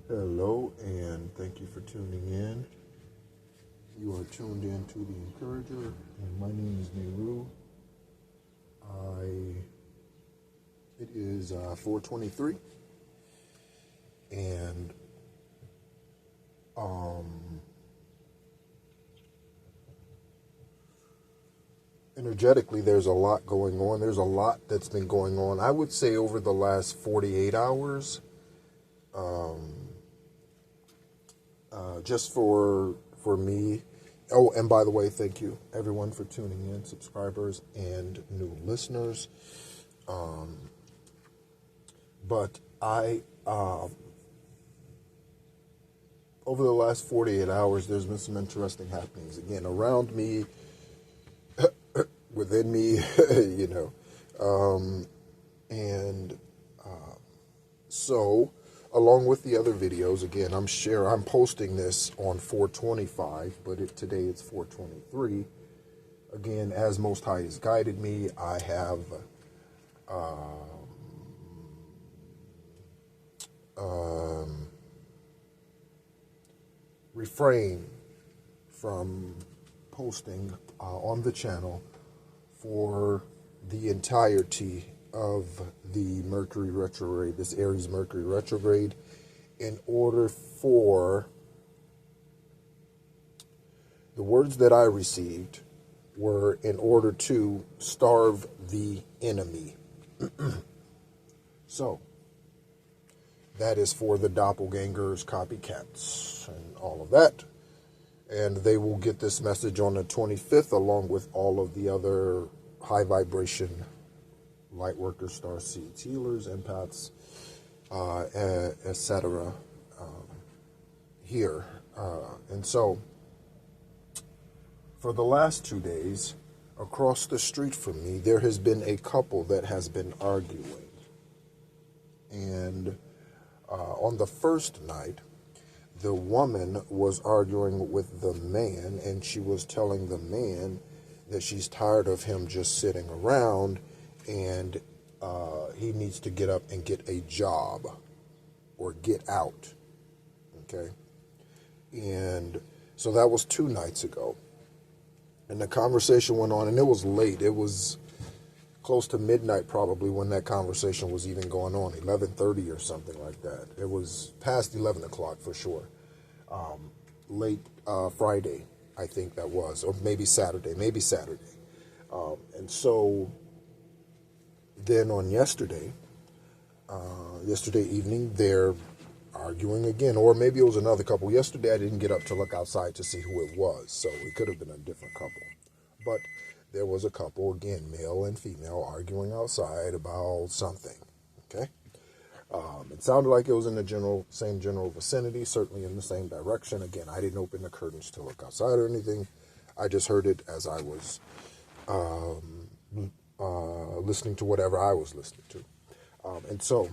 Hello, and thank you for tuning in. You are tuned in to The Encourager, and my name is Nehru. It is 4:23, and energetically, there's a lot going on. There's a lot that's been going on. I would say over the last 48 hours. Just for me. Oh, and by the way, thank you everyone for tuning in, subscribers and new listeners. But over the last 48 hours, there's been some interesting happenings again around me, within me, and so. Along with the other videos, again, I'm posting this on 425, but today it's 423. Again, as Most High has guided me, I have refrained from posting on the channel for the entirety of the Mercury retrograde, this Aries Mercury retrograde, in order for the words that I received were in order to starve the enemy. So that is for the doppelgangers, copycats, and all of that. And they will get this message on the 25th along with all of the other high vibration light workers, star seeds, healers, empaths, etc. Here. And so, for the last 2 days, across the street from me, there has been a couple that has been arguing. And on the first night, the woman was arguing with the man, and she was telling the man that she's tired of him just sitting around, and he needs to get up and get a job or get out. Okay? And so that was 2 nights ago. And the conversation went on, and it was late. It was close to midnight probably when that conversation was even going on, 11:30 or something like that. It was past 11 o'clock for sure. Late Friday, I think that was, or maybe Saturday. And so then on yesterday evening, they're arguing again, or maybe it was another couple. Yesterday, I didn't get up to look outside to see who it was, so it could have been a different couple. But there was a couple, again, male and female, arguing outside about something, okay? It sounded like it was in the same general vicinity, certainly in the same direction. Again, I didn't open the curtains to look outside or anything. I just heard it as I was listening to whatever I was listening to. And so,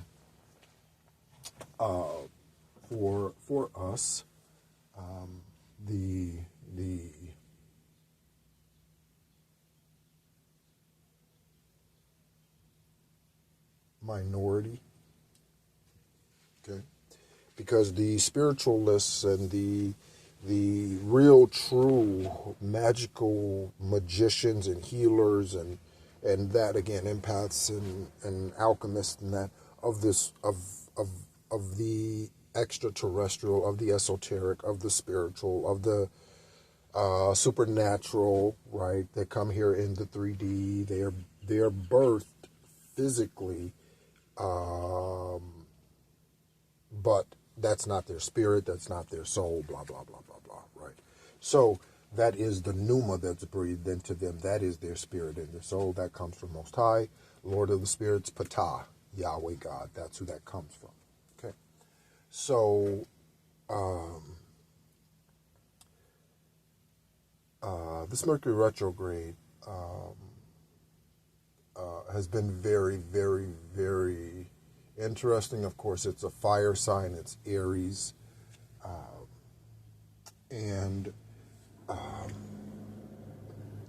for us, the minority, okay, because the spiritualists and the real true magical magicians and healers and that, again, empaths and alchemists and that of the extraterrestrial, of the esoteric, of the spiritual, of the supernatural, right? They come here in the 3D. They are birthed physically, but that's not their spirit. That's not their soul. Blah blah blah blah blah. Right? So that is the pneuma that's breathed into them. That is their spirit and their soul. That comes from Most High, Lord of the Spirits, Ptah, Yahweh God. That's who that comes from. Okay. So, this Mercury retrograde has been very, very, very interesting. Of course, it's a fire sign. It's Aries.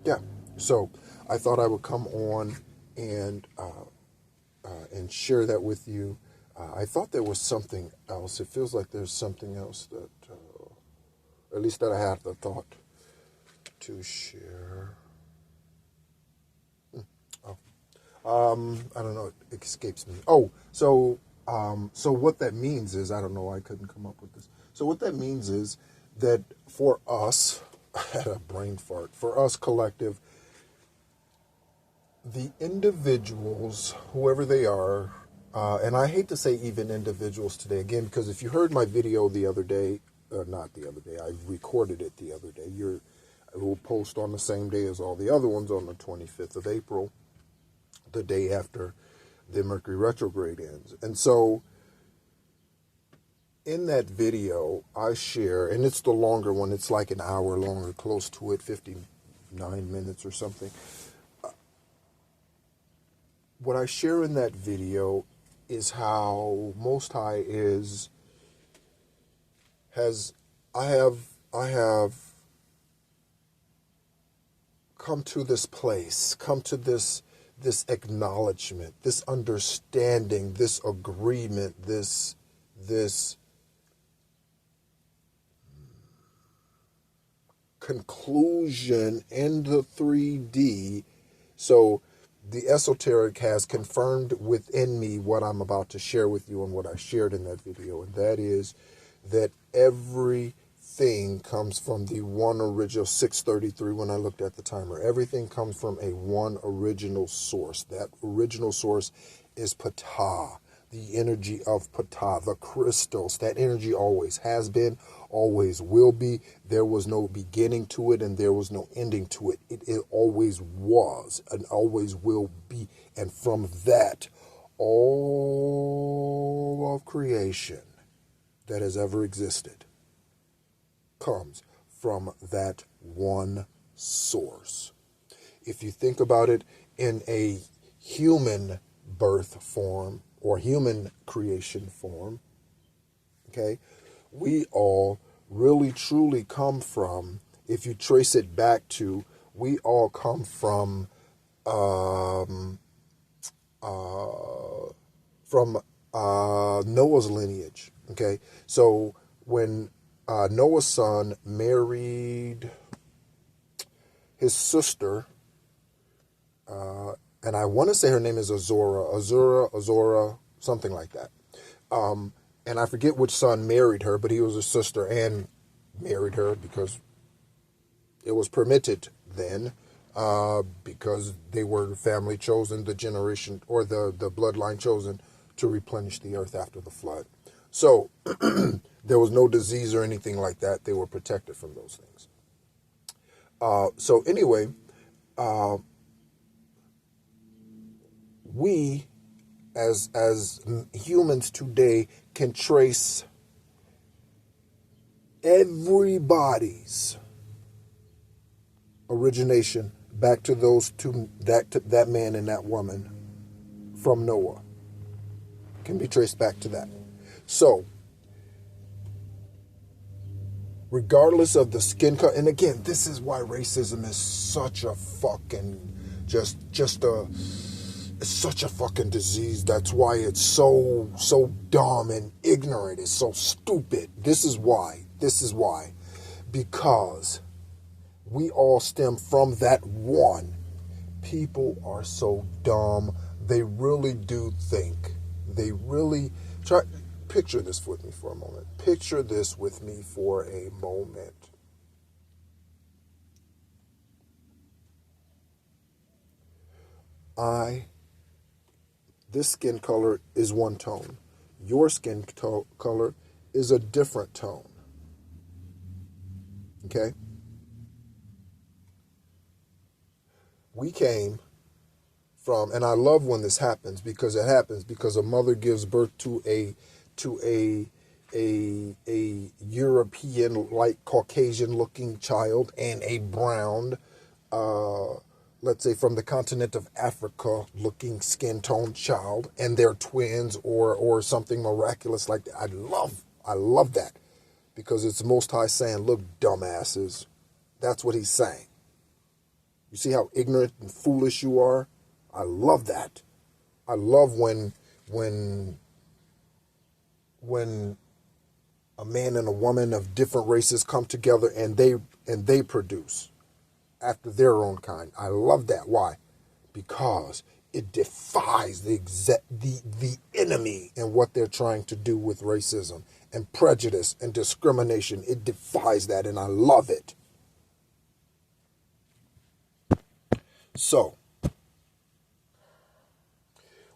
Yeah, so I thought I would come on and share that with you. I thought there was something else. It feels like there's something else that, at least that I had the thought to share. I don't know. It escapes me. Oh, so what that means is, I don't know. I couldn't come up with this. So what that means is that for us, I had a brain fart. For us, collective, the individuals, whoever they are, and I hate to say even individuals today, again, because if you heard my video the other day, not the other day, I recorded it the other day. I will post on the same day as all the other ones on the 25th of April, the day after the Mercury retrograde ends. And so in that video, I share, and it's the longer one, it's like an hour long or close to it, 59 minutes or something. What I share in that video is how Most High I have come to this place, come to this acknowledgement, this understanding, this agreement, this conclusion in the 3D. So the esoteric has confirmed within me what I'm about to share with you and what I shared in that video, and that is that everything comes from the one original 633 when I looked at the timer. Everything comes from a one original source. That original source is Ptah, the energy of Ptah, the crystals. That energy always has been, always will be. There was no beginning to it and there was no ending to it. It always was and always will be. And from that, all of creation that has ever existed comes from that one source. If you think about it in a human birth form or human creation form, okay, we all really truly come from, if you trace it back to, we all come from Noah's lineage. Okay, so when Noah's son married his sister, and I want to say her name is Azora, something like that. And I forget which son married her, but he was a sister and married her because it was permitted then, because they were the family chosen, the generation or the bloodline chosen to replenish the earth after the flood. So there was no disease or anything like that. They were protected from those things. So anyway, we as humans today can trace everybody's origination back to that man and that woman from Noah. Can be traced back to that. So, regardless of the skin color, and again, this is why racism is such a fucking it's such a fucking disease. That's why it's so dumb and ignorant. It's so stupid. This is why. Because we all stem from that one. People are so dumb. They really do think. They really try. Picture this with me for a moment. Picture this with me for a moment. This skin color is one tone. Your skin color is a different tone. Okay? We came from, and I love when this happens because it happens because a mother gives birth to a European, like Caucasian looking child and a brown, let's say from the continent of Africa looking skin tone child, and they're twins or something miraculous like that. I love that because it's Most High saying, look, dumbasses. That's what he's saying. You see how ignorant and foolish you are? I love that. I love when when a man and a woman of different races come together and they produce after their own kind. I love that. Why? Because it defies the enemy and what they're trying to do with racism and prejudice and discrimination. It defies that, and I love it. So,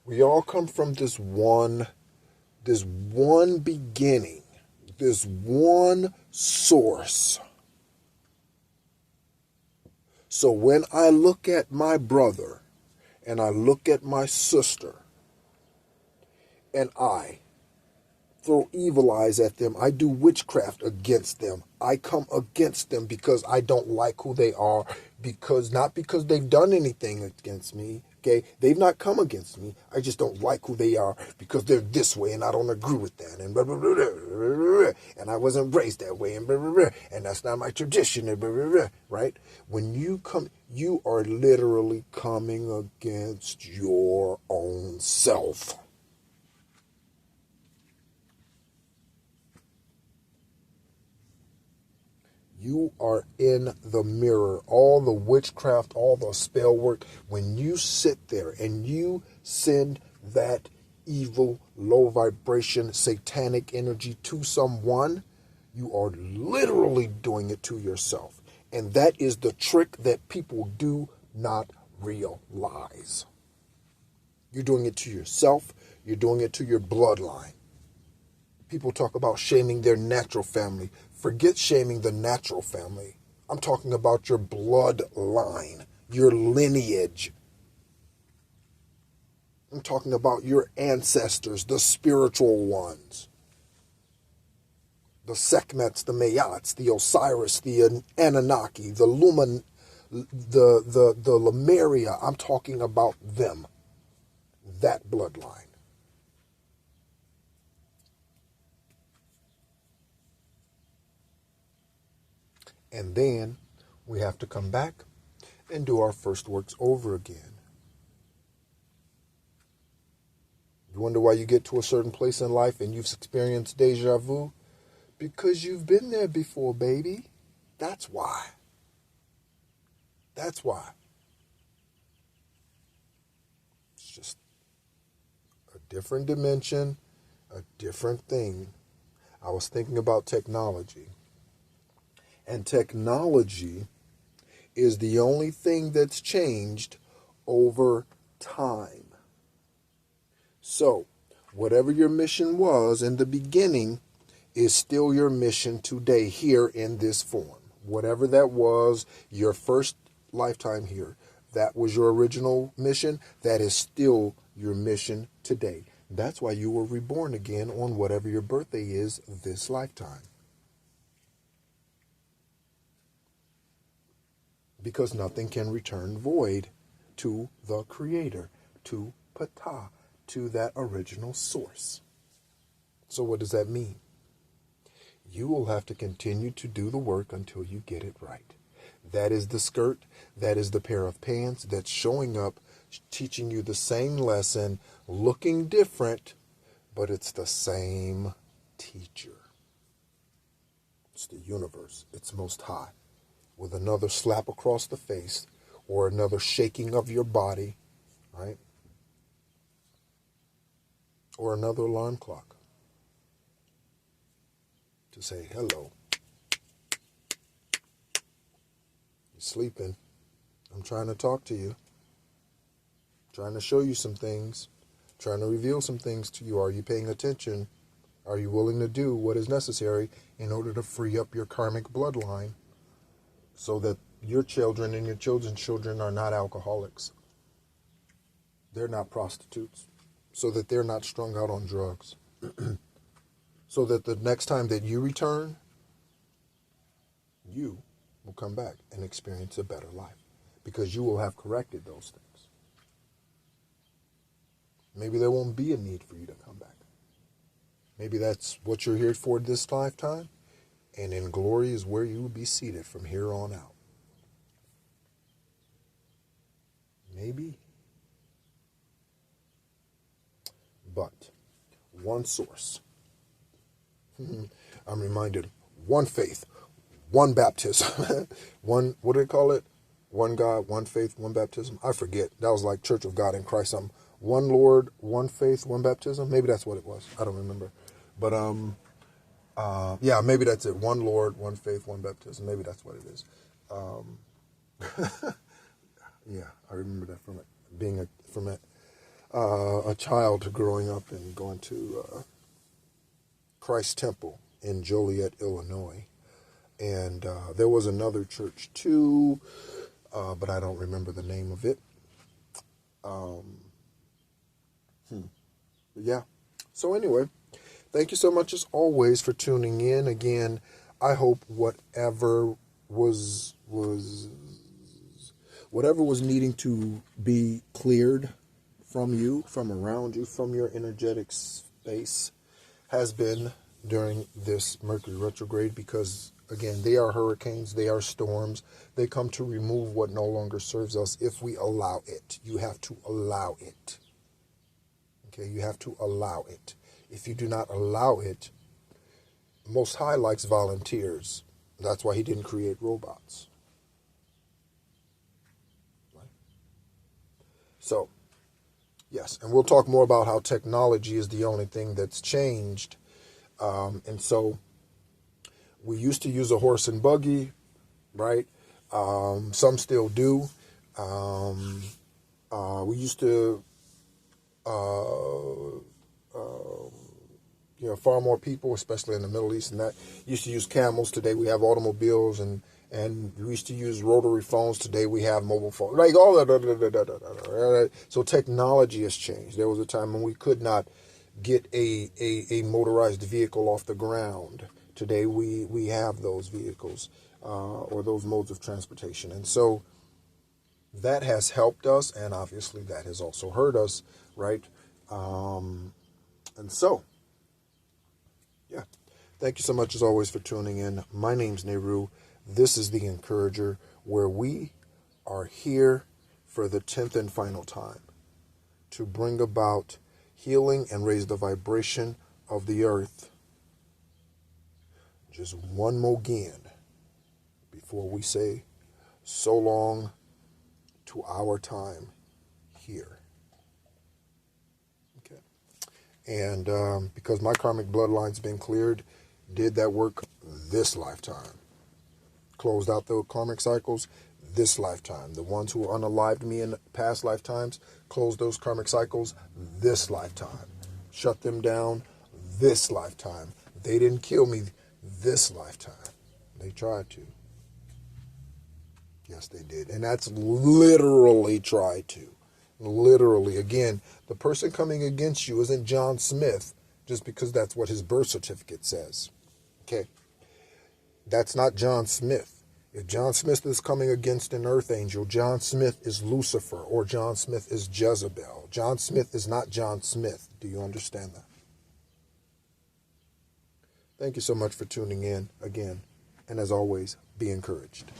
we all come from this one beginning, this one source. So when I look at my brother and I look at my sister and I throw evil eyes at them, I do witchcraft against them. I come against them because I don't like who they are, not because they've done anything against me. Okay, they've not come against me. I just don't like who they are because they're this way and I don't agree with that. And blah, blah, blah, blah, blah, blah, and I wasn't raised that way and blah, blah, blah, and that's not my tradition. And blah, blah, blah, right? When you come, you are literally coming against your own self. You are in the mirror. All the witchcraft, all the spell work, when you sit there and you send that evil, low vibration, satanic energy to someone, you are literally doing it to yourself. And that is the trick that people do not realize. You're doing it to yourself. You're doing it to your bloodline. People talk about shaming their natural family. Forget shaming the natural family. I'm talking about your bloodline, your lineage. I'm talking about your ancestors, the spiritual ones. The Sekhmets, the Mayats, the Osiris, the Anunnaki, the the Lemuria. I'm talking about them. That bloodline. And then we have to come back and do our first works over again. You wonder why you get to a certain place in life and you've experienced deja vu? Because you've been there before, baby. That's why. That's why. It's just a different dimension, a different thing. I was thinking about technology. And technology is the only thing that's changed over time. So, whatever your mission was in the beginning is still your mission today here in this form. Whatever that was, your first lifetime here, that was your original mission, that is still your mission today. That's why you were reborn again on whatever your birthday is this lifetime. Because nothing can return void to the Creator, to Ptah, to that original source. So what does that mean? You will have to continue to do the work until you get it right. That is the skirt, that is the pair of pants that's showing up, teaching you the same lesson, looking different, but it's the same teacher. It's the universe, it's Most High. With another slap across the face or another shaking of your body, right? Or another alarm clock to say, hello. You're sleeping. I'm trying to talk to you. Trying to show you some things. Trying to reveal some things to you. Are you paying attention? Are you willing to do what is necessary in order to free up your karmic bloodline? So that your children and your children's children are not alcoholics. They're not prostitutes. So that they're not strung out on drugs. So that the next time that you return, you will come back and experience a better life. Because you will have corrected those things. Maybe there won't be a need for you to come back. Maybe that's what you're here for this lifetime. And in glory is where you will be seated from here on out. Maybe. But one source, I'm reminded, one faith, one baptism, one, what do they call it? One God, one faith, one baptism. I forget. That was like Church of God in Christ. Something. One Lord, one faith, one baptism. Maybe that's what it was. I don't remember. But yeah, maybe that's it. One Lord, one faith, one baptism. Maybe that's what it is. Yeah, I remember that from it, being a child growing up and going to Christ Temple in Joliet, Illinois. And there was another church too, but I don't remember the name of it. Yeah. So anyway, thank you so much as always for tuning in. Again, I hope whatever was needing to be cleared from you, from around you, from your energetic space has been during this Mercury retrograde, because again, they are hurricanes, they are storms. They come to remove what no longer serves us if we allow it. You have to allow it. Okay, you have to allow it. If you do not allow it, Most High likes volunteers. That's why he didn't create robots. Right? So, yes, and we'll talk more about how technology is the only thing that's changed. And so we used to use a horse and buggy, right? Some still do. We used to, far more people, especially in the Middle East, and that used to use camels. Today we have automobiles, and we used to use rotary phones. Today we have mobile phones. Like all that. So technology has changed. There was a time when we could not get a motorized vehicle off the ground. Today we have those vehicles or those modes of transportation. And so that has helped us, and obviously that has also hurt us, right? And so, yeah. Thank you so much as always for tuning in. My name's Nehru. This is The Encourager, where we are here for the 10th and final time to bring about healing and raise the vibration of the earth. Just one more again before we say so long to our time here. Okay. And because my karmic bloodline's been cleared, did that work this lifetime. Closed out the karmic cycles this lifetime. The ones who unalived me in past lifetimes, closed those karmic cycles this lifetime. Shut them down this lifetime. They didn't kill me this lifetime. They tried to. Yes, they did. And that's literally tried to. Literally. Again, the person coming against you isn't John Smith just because that's what his birth certificate says. Okay? That's not John Smith. If John Smith is coming against an earth angel, John Smith is Lucifer, or John Smith is Jezebel. John Smith is not John Smith. Do you understand that? Thank you so much for tuning in again. And as always, be encouraged.